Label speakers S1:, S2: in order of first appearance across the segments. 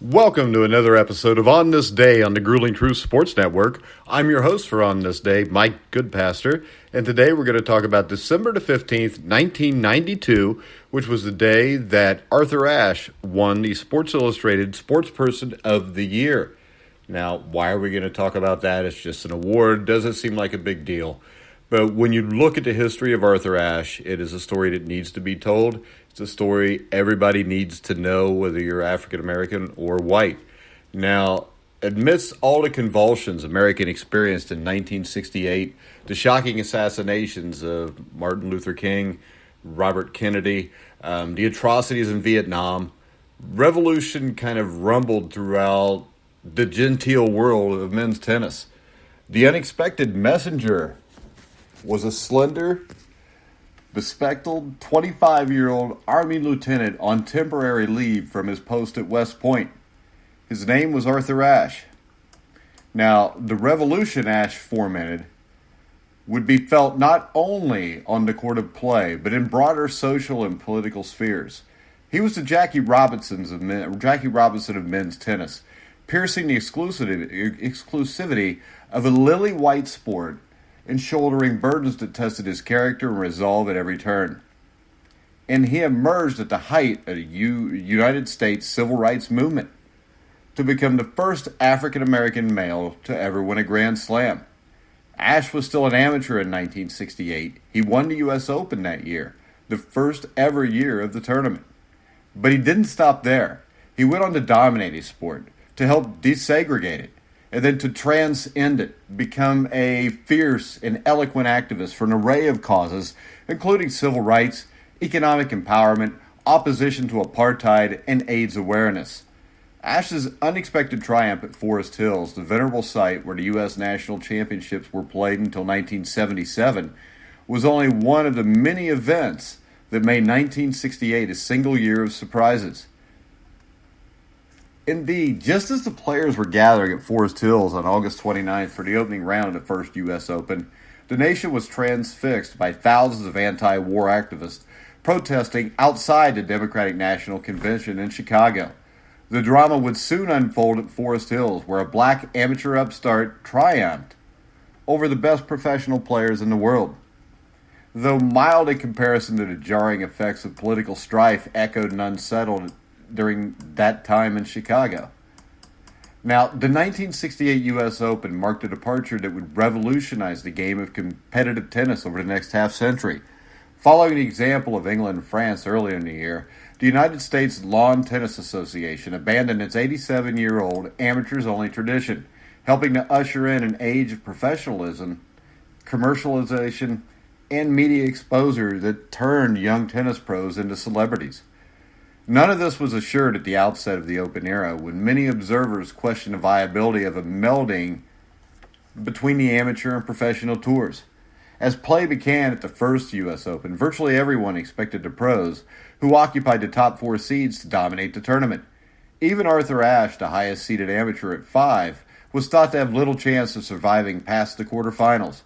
S1: Welcome to another episode of On This Day on the Grueling Truth Sports Network. I'm your host for On This Day, Mike Goodpaster, and today we're going to talk about December the 15th, 1992, which was the day that Arthur Ashe won the Sports Illustrated Sportsperson of the Year. Now, why are we going to talk about that? It's just an award. Doesn't seem like a big deal. But when you look at the history of Arthur Ashe, it is a story that needs to be told. It's a story everybody needs to know, whether you're African American or white. Now, amidst all the convulsions America experienced in 1968, the shocking assassinations of Martin Luther King, Robert Kennedy, the atrocities in Vietnam, revolution kind of rumbled throughout the genteel world of men's tennis. The unexpected messenger was a slender, bespectacled 25-year-old Army lieutenant on temporary leave from his post at West Point. His name was Arthur Ashe. Now, the revolution Ashe fomented would be felt not only on the court of play, but in broader social and political spheres. He was the Jackie Robinson of men's tennis, piercing the exclusivity of a lily-white sport and shouldering burdens that tested his character and resolve at every turn. And he emerged at the height of the United States civil rights movement to become the first African-American male to ever win a Grand Slam. Ashe was still an amateur in 1968. He won the U.S. Open that year, the first ever year of the tournament. But he didn't stop there. He went on to dominate his sport, to help desegregate it, and then to transcend it, become a fierce and eloquent activist for an array of causes, including civil rights, economic empowerment, opposition to apartheid, and AIDS awareness. Ashe's unexpected triumph at Forest Hills, the venerable site where the U.S. National Championships were played until 1977, was only one of the many events that made 1968 a single year of surprises. Indeed, just as the players were gathering at Forest Hills on August 29th for the opening round of the first U.S. Open, the nation was transfixed by thousands of anti-war activists protesting outside the Democratic National Convention in Chicago. The drama would soon unfold at Forest Hills, where a black amateur upstart triumphed over the best professional players in the world. Though mild in comparison to the jarring effects of political strife echoed and unsettled during that time in Chicago. Now, the 1968 U.S. Open marked a departure that would revolutionize the game of competitive tennis over the next half-century. Following the example of England and France earlier in the year, the United States Lawn Tennis Association abandoned its 87-year-old amateurs-only tradition, helping to usher in an age of professionalism, commercialization, and media exposure that turned young tennis pros into celebrities. None of this was assured at the outset of the Open era, when many observers questioned the viability of a melding between the amateur and professional tours. As play began at the first U.S. Open, virtually everyone expected the pros, who occupied the top four seeds, to dominate the tournament. Even Arthur Ashe, the highest-seeded amateur at 5, was thought to have little chance of surviving past the quarterfinals.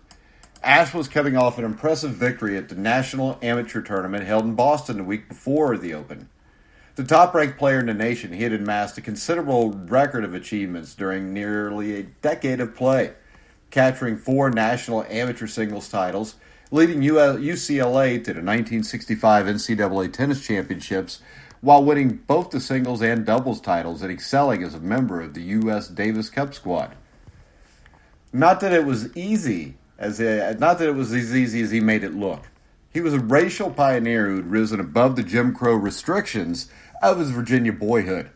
S1: Ashe was coming off an impressive victory at the National Amateur Tournament held in Boston the week before the Open. The top-ranked player in the nation, he had amassed a considerable record of achievements during nearly a decade of play, capturing 4 national amateur singles titles, leading UCLA to the 1965 NCAA Tennis Championships, while winning both the singles and doubles titles and excelling as a member of the U.S. Davis Cup squad. Not that it was as easy as he made it look. He was a racial pioneer who had risen above the Jim Crow restrictions of his Virginia boyhood.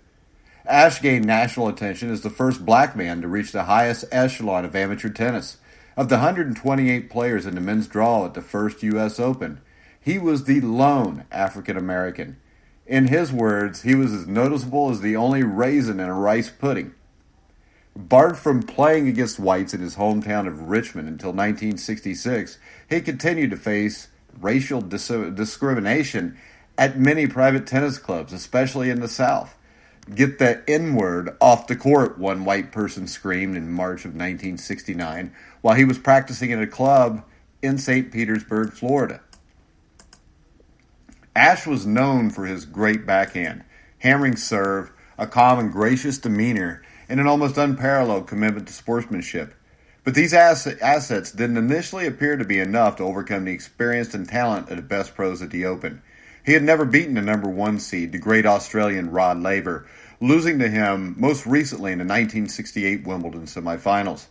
S1: Ashe gained national attention as the first black man to reach the highest echelon of amateur tennis. Of the 128 players in the men's draw at the first U.S. Open, he was the lone African American. In his words, he was as noticeable as the only raisin in a rice pudding. Barred from playing against whites in his hometown of Richmond until 1966, he continued to face racial discrimination at many private tennis clubs, especially in the South. "Get the N-word off the court," one white person screamed in March of 1969 while he was practicing at a club in St. Petersburg, Florida. Ashe was known for his great backhand, hammering serve, a calm and gracious demeanor, and an almost unparalleled commitment to sportsmanship. But these assets didn't initially appear to be enough to overcome the experience and talent of the best pros at the Open. He had never beaten the number one seed, the great Australian Rod Laver, losing to him most recently in the 1968 Wimbledon semifinals.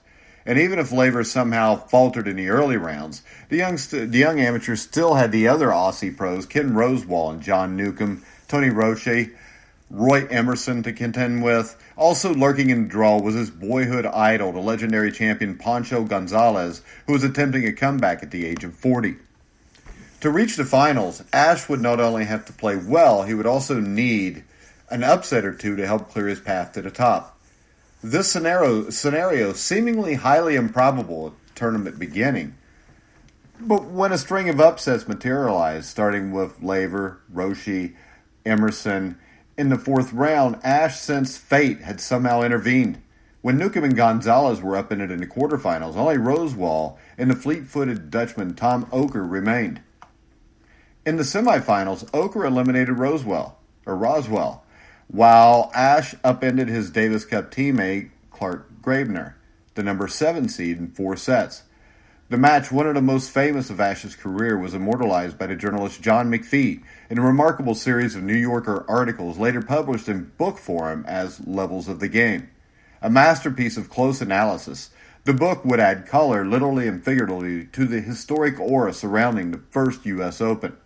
S1: And even if Laver somehow faltered in the early rounds, the young amateur still had the other Aussie pros, Ken Rosewall and John Newcombe, Tony Roche, Roy Emerson to contend with. Also lurking in the draw was his boyhood idol, the legendary champion Pancho Gonzalez, who was attempting a comeback at the age of 40. To reach the finals, Ashe would not only have to play well, he would also need an upset or two to help clear his path to the top. This scenario seemingly highly improbable at the tournament beginning, but when a string of upsets materialized, starting with Laver, Roche, Emerson, in the fourth round, Ashe sensed fate had somehow intervened. When Newcombe and Gonzalez were up in it in the quarterfinals, only Rosewall and the fleet-footed Dutchman Tom Oker remained. In the semifinals, Oker eliminated Roswell, while Ashe upended his Davis Cup teammate Clark Graebner, the number 7 seed, in 4 sets. The match, one of the most famous of Ashe's career, was immortalized by the journalist John McPhee in a remarkable series of New Yorker articles later published in book form as Levels of the Game. A masterpiece of close analysis, the book would add color, literally and figuratively, to the historic aura surrounding the first U.S. Open,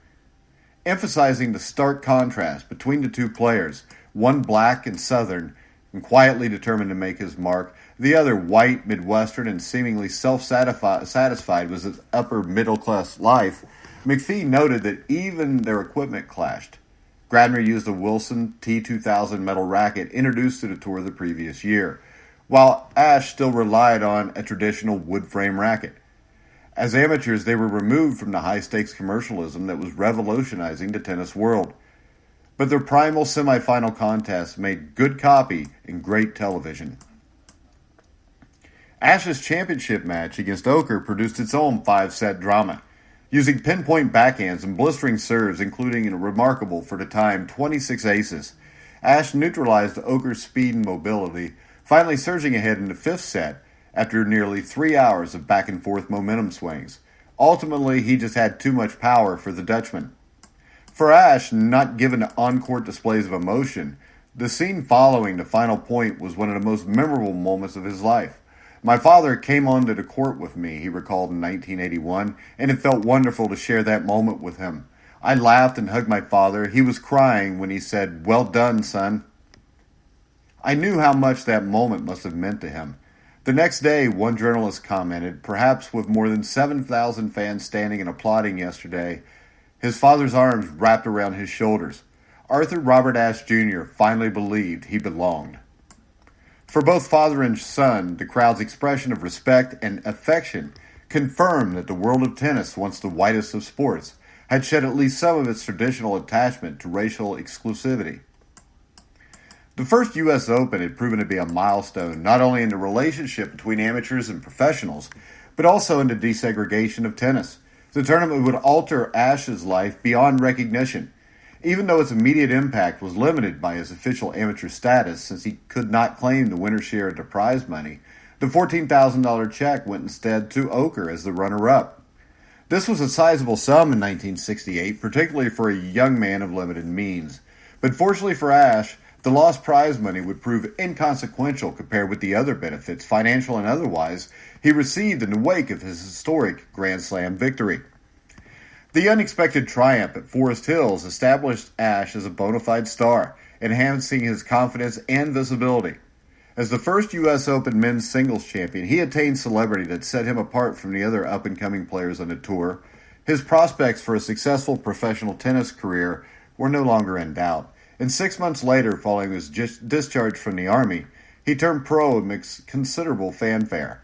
S1: emphasizing the stark contrast between the two players, one black and southern and quietly determined to make his mark, the other white, Midwestern, and seemingly self-satisfied with his upper middle-class life. McPhee noted that even their equipment clashed. Graebner used a Wilson T2000 metal racket introduced to the tour the previous year, while Ashe still relied on a traditional wood frame racket. As amateurs, they were removed from the high-stakes commercialism that was revolutionizing the tennis world. But their primal semifinal contests made good copy and great television. Ashe's championship match against Oker produced its own 5-set drama, using pinpoint backhands and blistering serves, including a remarkable, for the time, 26 aces. Ashe neutralized Oker's speed and mobility, finally surging ahead in the 5th set after nearly 3 hours of back-and-forth momentum swings. Ultimately, he just had too much power for the Dutchman. For Ashe, not given to on-court displays of emotion, the scene following the final point was one of the most memorable moments of his life. My father came onto the court with me, he recalled in 1981, and it felt wonderful to share that moment with him. I laughed and hugged my father. He was crying when he said, "Well done, son." I knew how much that moment must have meant to him. The next day, one journalist commented, perhaps with more than 7,000 fans standing and applauding yesterday, his father's arms wrapped around his shoulders. Arthur Robert Ashe Jr. finally believed he belonged. For both father and son, the crowd's expression of respect and affection confirmed that the world of tennis, once the whitest of sports, had shed at least some of its traditional attachment to racial exclusivity. The first U.S. Open had proven to be a milestone not only in the relationship between amateurs and professionals, but also in the desegregation of tennis. The tournament would alter Ashe's life beyond recognition, even though its immediate impact was limited by his official amateur status since he could not claim the winner's share of the prize money. The $14,000 check went instead to Oker as the runner-up. This was a sizable sum in 1968, particularly for a young man of limited means. But fortunately for Ashe, the lost prize money would prove inconsequential compared with the other benefits, financial and otherwise, he received in the wake of his historic Grand Slam victory. The unexpected triumph at Forest Hills established Ashe as a bona fide star, enhancing his confidence and visibility. As the first U.S. Open men's singles champion, he attained celebrity that set him apart from the other up-and-coming players on the tour. His prospects for a successful professional tennis career were no longer in doubt. And 6 months later, following his discharge from the Army, he turned pro amidst considerable fanfare.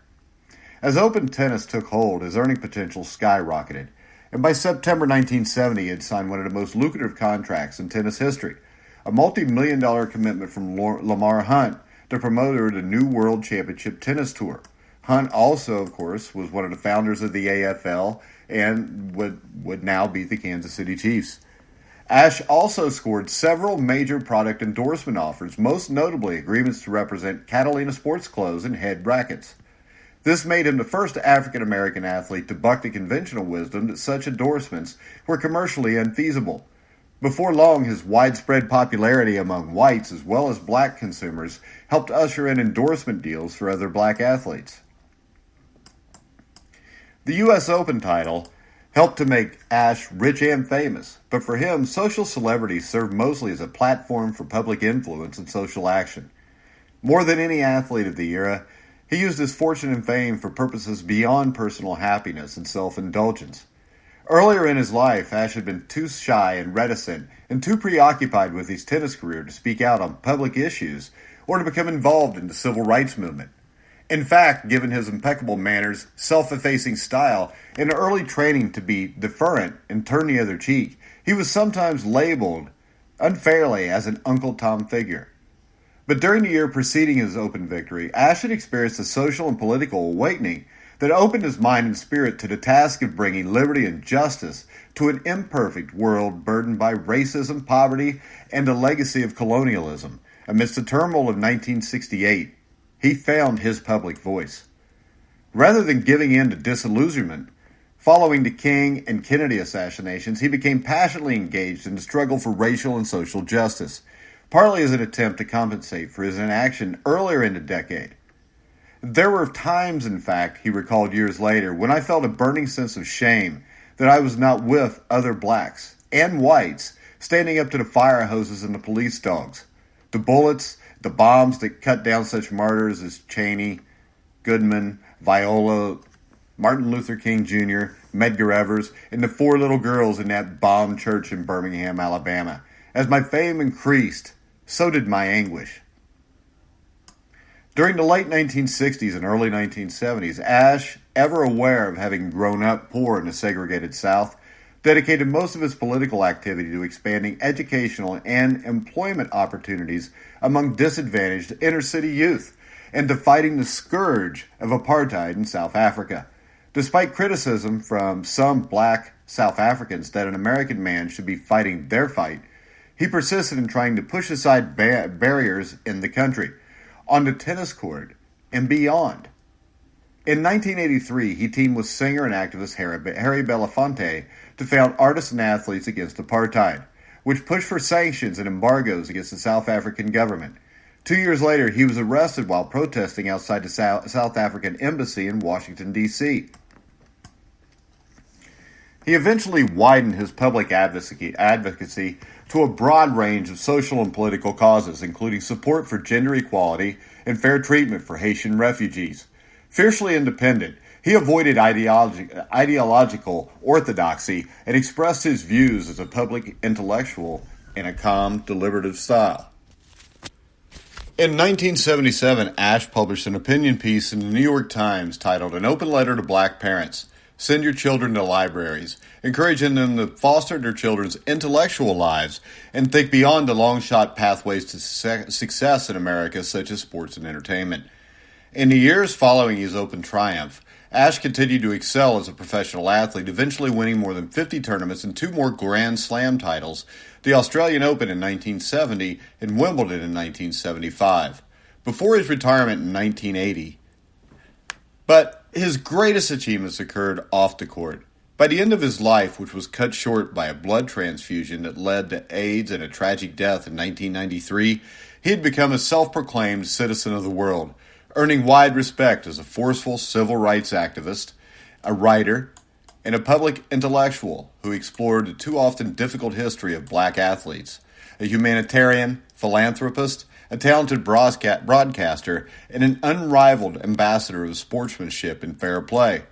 S1: As Open tennis took hold, his earning potential skyrocketed, and by September 1970 he had signed one of the most lucrative contracts in tennis history, a multi-million-dollar commitment from Lamar Hunt, the promoter of the New World Championship Tennis Tour. Hunt also, of course, was one of the founders of the AFL and would now be the Kansas City Chiefs. Ashe also scored several major product endorsement offers, most notably agreements to represent Catalina sports clothes and head brackets. This made him the first African-American athlete to buck the conventional wisdom that such endorsements were commercially unfeasible. Before long, his widespread popularity among whites as well as black consumers helped usher in endorsement deals for other black athletes. The U.S. Open title helped to make Ashe rich and famous, but for him, social celebrity served mostly as a platform for public influence and social action. More than any athlete of the era, he used his fortune and fame for purposes beyond personal happiness and self-indulgence. Earlier in his life, Ashe had been too shy and reticent and too preoccupied with his tennis career to speak out on public issues or to become involved in the civil rights movement. In fact, given his impeccable manners, self-effacing style, and early training to be deferent and turn the other cheek, he was sometimes labeled unfairly as an Uncle Tom figure. But during the year preceding his Open victory, Ashe had experienced a social and political awakening that opened his mind and spirit to the task of bringing liberty and justice to an imperfect world burdened by racism, poverty, and a legacy of colonialism. Amidst the turmoil of 1968, he found his public voice. Rather than giving in to disillusionment, following the King and Kennedy assassinations, he became passionately engaged in the struggle for racial and social justice, partly as an attempt to compensate for his inaction earlier in the decade. There were times, in fact, he recalled years later, when I felt a burning sense of shame that I was not with other blacks and whites standing up to the fire hoses and the police dogs, the bullets, the bombs that cut down such martyrs as Cheney, Goodman, Viola, Martin Luther King Jr., Medgar Evers, and the 4 little girls in that bombed church in Birmingham, Alabama. As my fame increased, so did my anguish. During the late 1960s and early 1970s, Ashe, ever aware of having grown up poor in the segregated South, dedicated most of his political activity to expanding educational and employment opportunities among disadvantaged inner-city youth and to fighting the scourge of apartheid in South Africa. Despite criticism from some black South Africans that an American man should be fighting their fight, he persisted in trying to push aside barriers in the country, on the tennis court, and beyond. In 1983, he teamed with singer and activist Harry Belafonte to found Artists and Athletes Against Apartheid, which pushed for sanctions and embargoes against the South African government. 2 years later, he was arrested while protesting outside the South African embassy in Washington, D.C. He eventually widened his public advocacy to a broad range of social and political causes, including support for gender equality and fair treatment for Haitian refugees. Fiercely independent, he avoided ideological orthodoxy and expressed his views as a public intellectual in a calm, deliberative style. In 1977, Ashe published an opinion piece in the New York Times titled An Open Letter to Black Parents. Send your children to libraries, encouraging them to foster their children's intellectual lives and think beyond the long-shot pathways to success in America, such as sports and entertainment. In the years following his Open triumph, Ashe continued to excel as a professional athlete, eventually winning more than 50 tournaments and 2 more Grand Slam titles, the Australian Open in 1970 and Wimbledon in 1975. Before his retirement in 1980, but his greatest achievements occurred off the court. By the end of his life, which was cut short by a blood transfusion that led to AIDS and a tragic death in 1993, he had become a self-proclaimed citizen of the world, earning wide respect as a forceful civil rights activist, a writer, and a public intellectual who explored the too often difficult history of black athletes, a humanitarian, philanthropist, a talented broadcaster, and an unrivaled ambassador of sportsmanship and fair play.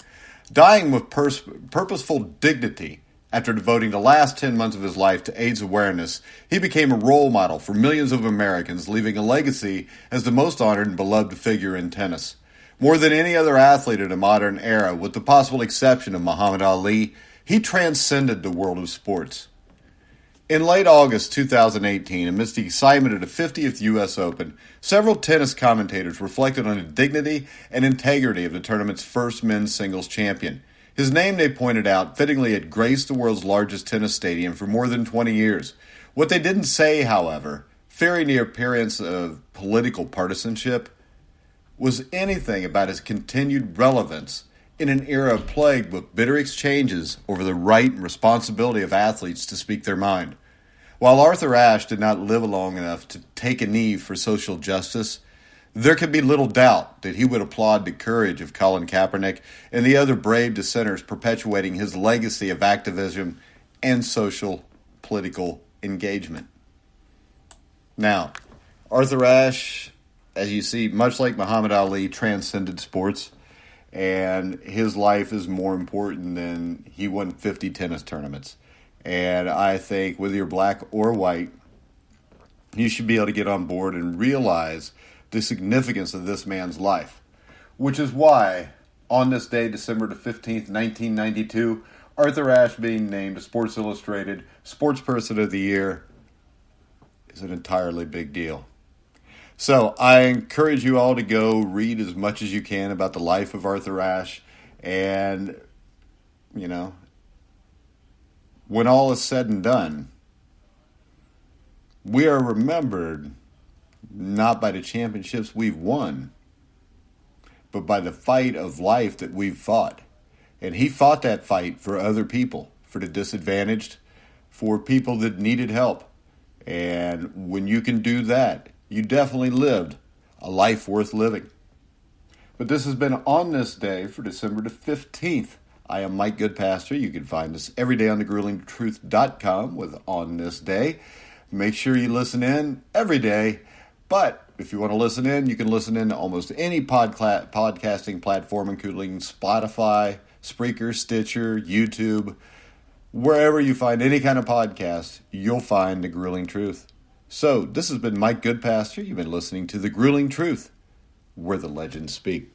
S1: Dying with purposeful dignity after devoting the last 10 months of his life to AIDS awareness, he became a role model for millions of Americans, leaving a legacy as the most honored and beloved figure in tennis. More than any other athlete in a modern era, with the possible exception of Muhammad Ali, he transcended the world of sports. In late August 2018, amidst the excitement of the 50th U.S. Open, several tennis commentators reflected on the dignity and integrity of the tournament's first men's singles champion. His name, they pointed out, fittingly had graced the world's largest tennis stadium for more than 20 years. What they didn't say, however, fearing the appearance of political partisanship, was anything about his continued relevance in an era plagued with bitter exchanges over the right and responsibility of athletes to speak their mind. While Arthur Ashe did not live long enough to take a knee for social justice, there can be little doubt that he would applaud the courage of Colin Kaepernick and the other brave dissenters perpetuating his legacy of activism and social political engagement. Now, Arthur Ashe, as you see, much like Muhammad Ali, transcended sports, and his life is more important than he won 50 tennis tournaments. And I think whether you're black or white, you should be able to get on board and realize the significance of this man's life, which is why on this day, December the 15th, 1992, Arthur Ashe being named Sports Illustrated Sportsperson of the Year is an entirely big deal. So I encourage you all to go read as much as you can about the life of Arthur Ashe. And, you know, when all is said and done, we are remembered not by the championships we've won, but by the fight of life that we've fought. And he fought that fight for other people, for the disadvantaged, for people that needed help. And when you can do that, you definitely lived a life worth living. But this has been On This Day for December the 15th. I am Mike Goodpasture. You can find us every day on thegruelingtruth.com with On This Day. Make sure you listen in every day. But if you want to listen in, you can listen in to almost any podcasting platform, including Spotify, Spreaker, Stitcher, YouTube. Wherever you find any kind of podcast, you'll find The Grueling Truth. So, this has been Mike Goodpasture. You've been listening to The Grueling Truth, where the legends speak.